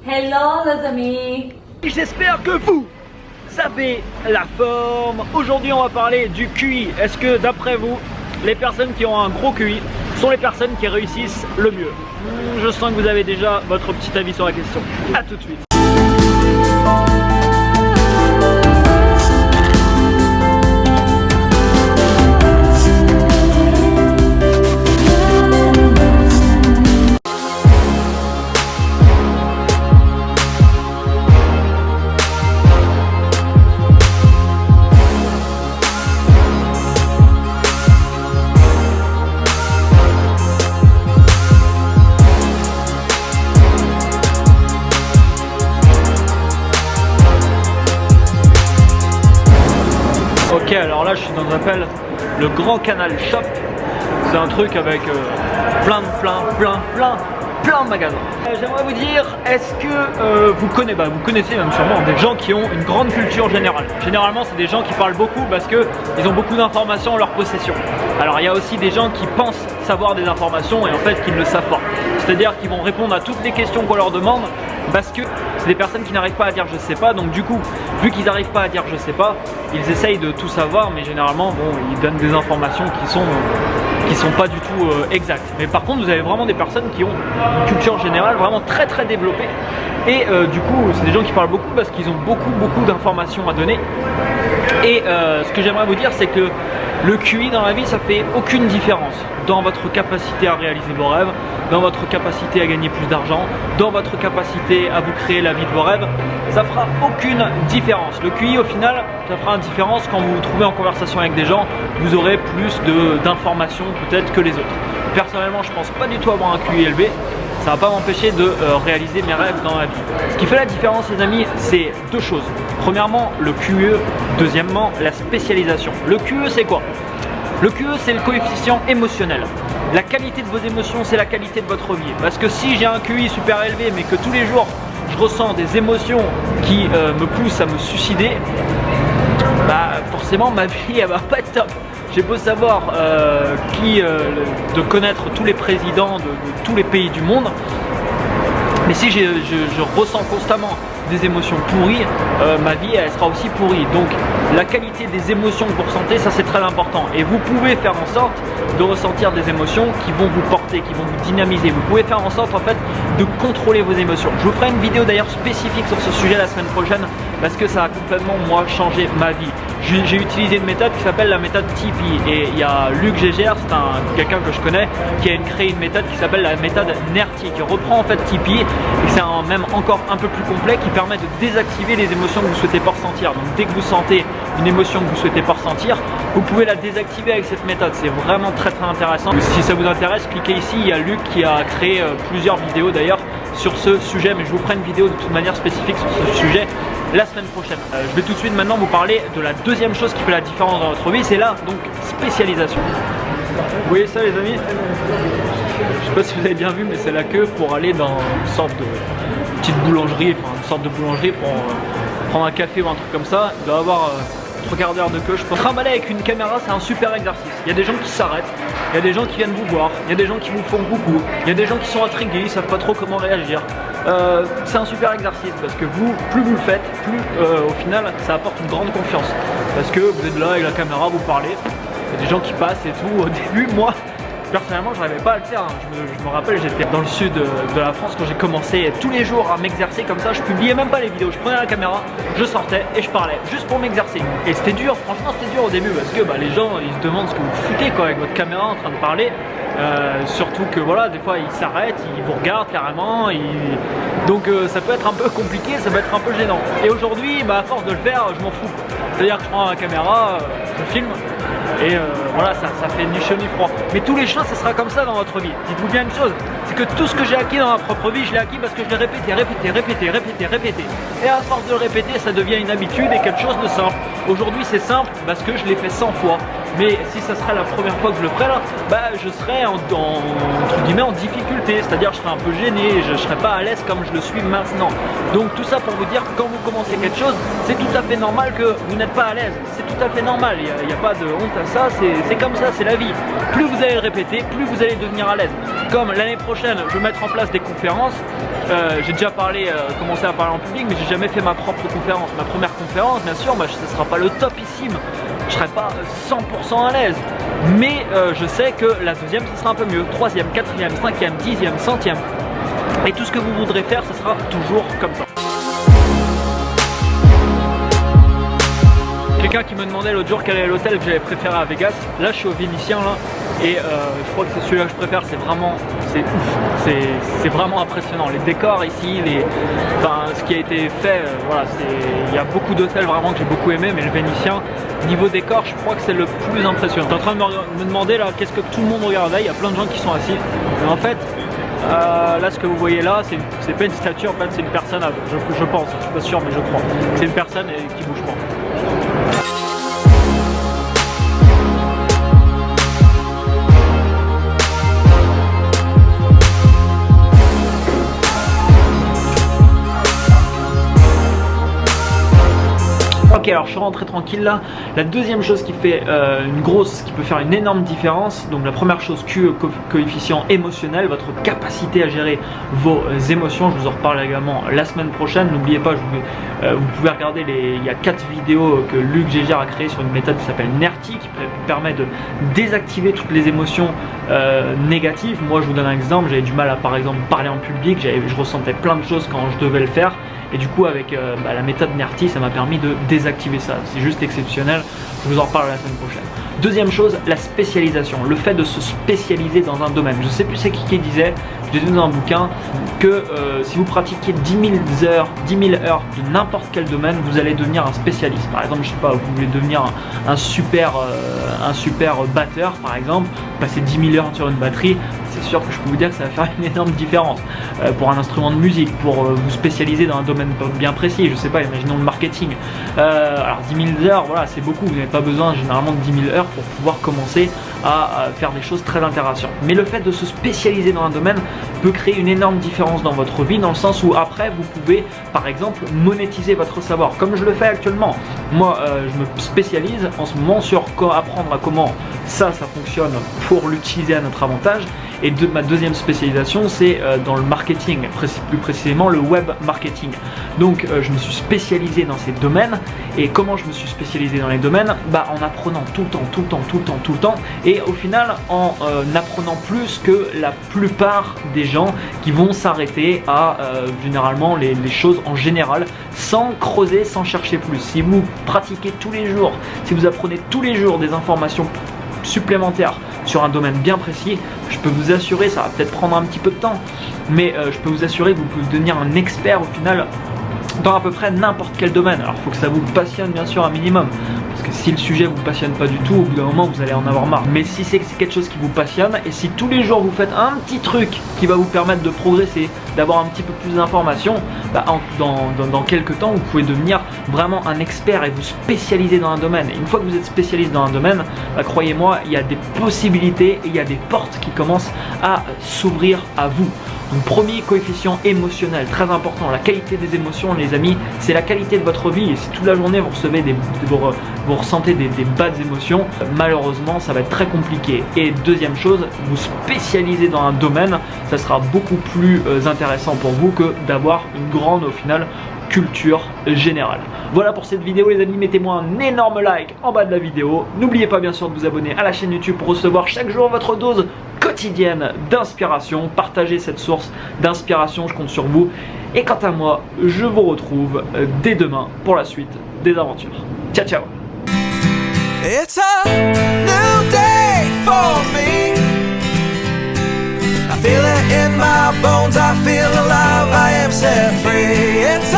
Hello les amis. J'espère que vous avez la forme. Aujourd'hui on va parler du QI. Est-ce que d'après vous, les personnes qui ont un gros QI sont les personnes qui réussissent le mieux? Je sens que vous avez déjà votre petit avis sur la question. A tout de suite. Ok, alors là je suis dans ce qu'on appelle le Grand Canal Shop. C'est un truc avec plein de magasins. J'aimerais vous dire, est-ce que vous connaissez même sûrement des gens qui ont une grande culture générale. Généralement c'est des gens qui parlent beaucoup parce qu'ils ont beaucoup d'informations en leur possession. Alors il y a aussi des gens qui pensent savoir des informations et en fait qui ne le savent pas. C'est-à-dire qu'ils vont répondre à toutes les questions qu'on leur demande parce que c'est des personnes qui n'arrivent pas à dire je sais pas, donc du coup, vu qu'ils n'arrivent pas à dire je sais pas, ils essayent de tout savoir, mais généralement, bon, ils donnent des informations qui sont pas du tout exactes. Mais par contre, vous avez vraiment des personnes qui ont une culture générale vraiment très développée. Et du coup, c'est des gens qui parlent beaucoup parce qu'ils ont beaucoup d'informations à donner. Et ce que j'aimerais vous dire, c'est que le QI dans la vie, ça fait aucune différence dans votre capacité à réaliser vos rêves, dans votre capacité à gagner plus d'argent, dans votre capacité à vous créer la vie de vos rêves. Ça fera aucune différence. Le QI, au final, ça fera une différence quand vous vous trouvez en conversation avec des gens, vous aurez plus d'informations peut-être que les autres. Personnellement, je pense pas du tout avoir un QI élevé. Ça va pas m'empêcher de réaliser mes rêves dans la vie. Ce qui fait la différence, les amis, c'est deux choses. Premièrement, le QE. Deuxièmement, la spécialisation. Le QE, c'est quoi? Le QE, c'est le coefficient émotionnel. La qualité de vos émotions, c'est la qualité de votre vie. Parce que si j'ai un QI super élevé, mais que tous les jours, je ressens des émotions qui me poussent à me suicider, bah forcément, ma vie, elle va pas être top. J'ai beau savoir de connaître tous les présidents de tous les pays du monde, mais si je ressens constamment des émotions pourries, ma vie elle sera aussi pourrie. Donc la qualité des émotions que vous ressentez, ça c'est très important. Et vous pouvez faire en sorte de ressentir des émotions qui vont vous porter, qui vont vous dynamiser. Vous pouvez faire en sorte en fait de contrôler vos émotions. Je vous ferai une vidéo d'ailleurs spécifique sur ce sujet la semaine prochaine parce que ça a complètement moi changé ma vie. J'ai utilisé une méthode qui s'appelle la méthode Tipeee et il y a Luc Gégère, c'est quelqu'un que je connais, qui a créé une méthode qui s'appelle la méthode NERTI, qui reprend en fait Tipeee et c'est même encore un peu plus complet, qui permet de désactiver les émotions que vous souhaitez pas ressentir. Donc dès que vous sentez une émotion que vous souhaitez pas ressentir, vous pouvez la désactiver avec cette méthode. C'est vraiment très intéressant. Si ça vous intéresse, cliquez ici, il y a Luc qui a créé plusieurs vidéos d'ailleurs sur ce sujet, mais je vous ferai une vidéo de toute manière spécifique sur ce sujet la semaine prochaine. Je vais tout de suite maintenant vous parler de la deuxième chose qui fait la différence dans votre vie, c'est la donc spécialisation. Vous voyez ça les amis? Je sais pas si vous avez bien vu, mais c'est la queue pour aller dans une sorte de petite boulangerie, enfin une sorte de boulangerie pour prendre un café ou un truc comme ça. Il doit y avoir 3 quarts d'heure de queue. Je peux trimballer avec une caméra, c'est un super exercice. Il y a des gens qui s'arrêtent, il y a des gens qui viennent vous voir, il y a des gens qui vous font coucou, il y a des gens qui sont intrigués, ils savent pas trop comment réagir. C'est un super exercice parce que plus vous le faites, plus au final ça apporte une grande confiance. Parce que vous êtes là avec la caméra, vous parlez, il y a des gens qui passent et tout. Au début, moi, personnellement, je n'arrivais pas à le faire. Je me rappelle, j'étais dans le sud de la France quand j'ai commencé tous les jours à m'exercer comme ça. Je publiais même pas les vidéos. Je prenais la caméra, je sortais et je parlais juste pour m'exercer. Et c'était dur, franchement, c'était dur au début parce que les gens ils se demandent ce que vous foutez quoi avec votre caméra en train de parler. Surtout que voilà, des fois ils s'arrêtent, ils vous regardent carrément. Donc ça peut être un peu compliqué, ça peut être un peu gênant. Et aujourd'hui, à force de le faire, je m'en fous. C'est-à-dire que je prends la caméra, je filme. Et voilà, ça fait ni chaud ni froid. Mais tous les choses, ça sera comme ça dans votre vie. Dites-vous bien une chose, c'est que tout ce que j'ai acquis dans ma propre vie, je l'ai acquis parce que je l'ai répété. Et à force de le répéter, ça devient une habitude et quelque chose de simple. Aujourd'hui, c'est simple parce que je l'ai fait 100 fois. Mais si ça serait la première fois que je le ferais là, je serais entre guillemets en difficulté. C'est-à-dire je serais un peu gêné, je ne serais pas à l'aise comme je le suis maintenant. Donc tout ça pour vous dire que quand vous commencez quelque chose, c'est tout à fait normal que vous n'êtes pas à l'aise. C'est tout à fait normal, il n'y a pas de honte à ça, c'est comme ça, c'est la vie. Plus vous allez le répéter, plus vous allez devenir à l'aise. Comme l'année prochaine, je vais mettre en place des conférences. J'ai déjà commencé à parler en public, mais j'ai jamais fait ma propre conférence. Ma première conférence, bien sûr, ce ne sera pas le topissime. Je serai pas 100% à l'aise. Mais je sais que la deuxième, ce sera un peu mieux. Troisième, quatrième, cinquième, dixième, centième. Et tout ce que vous voudrez faire, ce sera toujours comme ça. Quelqu'un qui me demandait l'autre jour quel est l'hôtel que j'avais préféré à Vegas. Là je suis au Vénitien là et je crois que c'est celui-là que je préfère. C'est ouf, c'est vraiment impressionnant. Les décors ici, ce qui a été fait, voilà, il y a beaucoup d'hôtels vraiment que j'ai beaucoup aimé, mais le Vénitien, niveau décor, je crois que c'est le plus impressionnant. J'étais en train de me demander là qu'est-ce que tout le monde regardait. Il y a plein de gens qui sont assis, mais en fait là ce que vous voyez là, c'est pas une statue, en fait c'est une personne, je pense, je suis pas sûr mais je crois. C'est une personne qui bouge pas. Ok, alors je suis rentré tranquille là. La deuxième chose qui fait qui peut faire une énorme différence, donc la première chose, coefficient émotionnel, votre capacité à gérer vos émotions. Je vous en reparle également la semaine prochaine. N'oubliez pas, vous pouvez regarder il y a 4 vidéos que Luc Gégère a créées sur une méthode qui s'appelle NERTI, qui permet de désactiver toutes les émotions négatives. Moi, je vous donne un exemple. J'avais du mal à, par exemple, parler en public. Je ressentais plein de choses quand je devais le faire. Et du coup avec la méthode NERTI, ça m'a permis de désactiver ça. C'est juste exceptionnel, je vous en reparle la semaine prochaine. Deuxième chose, la spécialisation, le fait de se spécialiser dans un domaine. Je sais plus c'est qui disait, j'ai lu dans un bouquin que si vous pratiquez 10 000 heures de n'importe quel domaine, vous allez devenir un spécialiste. Par exemple, je sais pas, vous voulez devenir un super batteur par exemple, passer 10 000 heures sur une batterie, c'est sûr que je peux vous dire que ça va faire une énorme différence. Pour un instrument de musique, pour vous spécialiser dans un domaine bien précis, je sais pas, imaginons le marketing. Alors 10 000 heures, voilà, c'est beaucoup, vous n'avez pas besoin généralement de 10 000 heures pour pouvoir commencer à faire des choses très intéressantes. Mais le fait de se spécialiser dans un domaine peut créer une énorme différence dans votre vie, dans le sens où après vous pouvez par exemple monétiser votre savoir, comme je le fais actuellement. Moi je me spécialise en ce moment sur apprendre à comment ça fonctionne pour l'utiliser à notre avantage. Et ma deuxième spécialisation, c'est dans le marketing, plus précisément le web marketing. Donc je me suis spécialisé dans ces domaines. Et comment je me suis spécialisé dans les domaines? En apprenant tout le temps. Et au final, en apprenant plus que la plupart des gens qui vont s'arrêter à généralement les choses en général, sans creuser, sans chercher plus. Si vous pratiquez tous les jours, si vous apprenez tous les jours des informations supplémentaires sur un domaine bien précis, je peux vous assurer, ça va peut-être prendre un petit peu de temps, mais je peux vous assurer que vous pouvez devenir un expert au final dans à peu près n'importe quel domaine. Alors il faut que ça vous passionne bien sûr un minimum, parce que si le sujet vous passionne pas du tout, au bout d'un moment vous allez en avoir marre. Mais si c'est quelque chose qui vous passionne, et si tous les jours vous faites un petit truc qui va vous permettre de progresser, d'avoir un petit peu plus d'informations, dans quelques temps vous pouvez devenir vraiment un expert et vous spécialiser dans un domaine. Et une fois que vous êtes spécialiste dans un domaine, croyez-moi, il y a des possibilités et il y a des portes qui commencent à s'ouvrir à vous. Donc premier coefficient émotionnel, très important, la qualité des émotions les amis, c'est la qualité de votre vie. Et si toute la journée vous recevez vous ressentez des bas d'émotions, malheureusement ça va être très compliqué. Et deuxième chose, vous spécialiser dans un domaine, ça sera beaucoup plus intéressant pour vous que d'avoir une grande au final culture générale. Voilà pour cette vidéo les amis, mettez-moi un énorme like en bas de la vidéo. N'oubliez pas bien sûr de vous abonner à la chaîne YouTube pour recevoir chaque jour votre dose quotidienne d'inspiration. Partagez cette source d'inspiration, je compte sur vous. Et quant à moi, je vous retrouve dès demain pour la suite des aventures. Ciao ciao. It's a new day for me. I feel it in my bones, I feel alive, I am set free. It's